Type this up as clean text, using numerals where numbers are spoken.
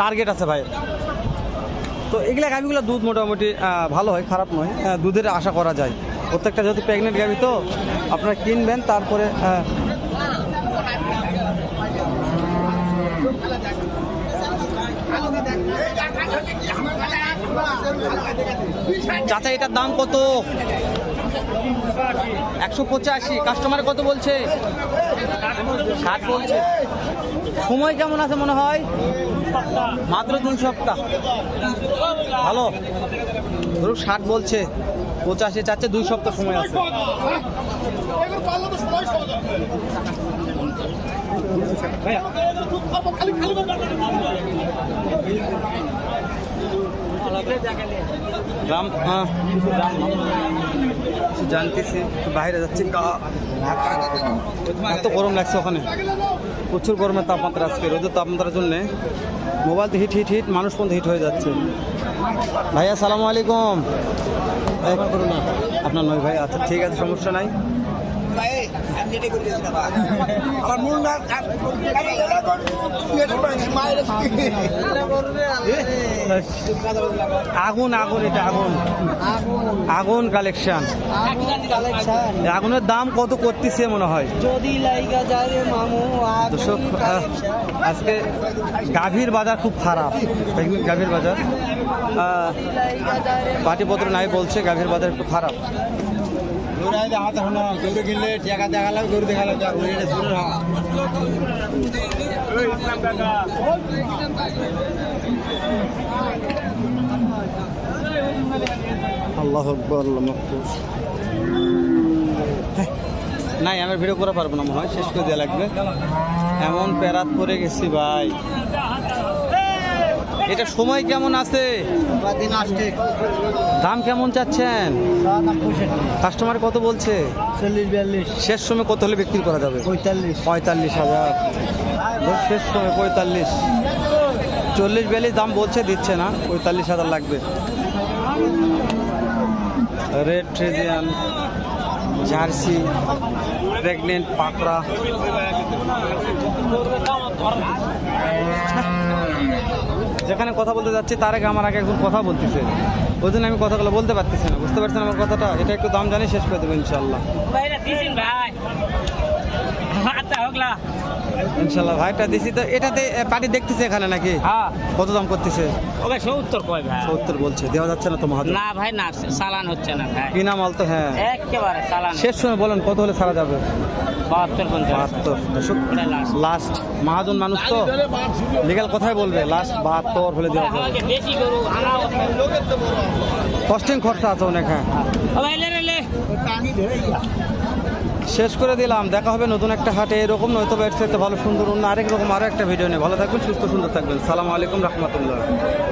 Target আছে ভাই। তো এগুলা গাভিগুলো দুধ মোটামুটি ভালো হয়, খারাপ নয়, দুধের আশা করা যায়। প্রত্যেকটা যেহেতু প্রেগনেন্ট গাভি তো আপনারা কিনবেন, তারপরে চাচা এটার দাম কত? 185। কাস্টমার কত বলছে? 60 বলছে। সময় কেমন আছে মনে হয়? মাত্র 2 সপ্তাহ। ভালো, ধরুন 60 বলছে, 85 চাচ্ছে, 2 সপ্তাহ সময় আছে। দাম জানতেছি, বাইরে যাচ্ছি, এত গরম লাগছে ওখানে, প্রচুর গরমের তাপমাত্রা আজকে। রোদের তাপমাত্রার জন্যে মোবাইল তো হিট হিট হিট, মানুষ পর্যন্ত হিট হয়ে যাচ্ছে। ভাইয়া আসসালামু আলাইকুম। আপনার নয় ভাই, আচ্ছা ঠিক আছে, সমস্যা নাই। আগুন আগুন, এটা আগুন আগুন কালেকশন। আগুনের দাম কত করতেছে মনে হয়? যদি লাইগা যায় রে মামু দর্শক, আজকে গাভীর বাজার খুব খারাপ, গাভীর বাজার পাটিপত্র নাই বলছে, গাভীর বাজার একটু খারাপ। গরু কিনলে টাকা দেখালাম, গরু দেখালাম, আল্লাহু আকবার, আল্লাহু মাকবুল। নাই, আমি ভিডিও করা পারবো না মনে হয়, শেষ করে দেওয়া লাগবে। এমন প্যারাত পরে গেছি ভাই। এটা সময় কেমন আছে? দাম কেমন চাচ্ছেন? কাস্টমার কত বলছে? 40-42। শেষ সময় কত হলে বিক্রি করা যাবে? 45,000। শেষ সময় 45। 40-42 দাম বলছে, দিচ্ছে না, 45,000 লাগবে। রেড ট্রেজিয়ান, জার্সি, প্রেগনেন্ট পাকড়া। যেখানে কথা বলতে যাচ্ছি তার আগে আমার আগে একজন কথা বলতেছে, ওই জন্য আমি কথাগুলো বলতে পারতেছি না। বুঝতে পারছেন আমার কথাটা? এটা একটু দাম জানি, শেষ করে দেবো ইনশাল্লাহ। ইনশাল্লাহ ভাইটা দিছি তো। এটাতে পার্টি দেখতেছে এখানে নাকি? হ্যাঁ। কত দাম করতেছে? ওকে 70 কয় ভাই। 70 বলছে, দেওয়া যাচ্ছে না তো মহাজন? না ভাই না, চালান হচ্ছে না ভাই। কিনা মাল তো, হ্যাঁ একেবারে চালান। শেষ সময় বলেন কত হলে ছাড়া যাবে? 72-50। 72 লাস্ট। মহাজন মানুষ তো লিগ্যাল কথাই বলবে, লাস্ট 72 হলে দেওয়া যাবে। বেশি গরু আনা কস্টিং খরচা আছে অনেক। হ্যাঁ, ভাই লে শেষ করে দিলাম। দেখা হবে নতুন একটা হাটে, এরকম নয়তো এর চাইতে ভালো সুন্দর অন্য আরেক রকম আরো একটা ভিডিও নিয়ে। ভালো থাকবেন, সুস্থ সুন্দর থাকবেন। সালামু আলাইকুম রহমতুল্লাহ।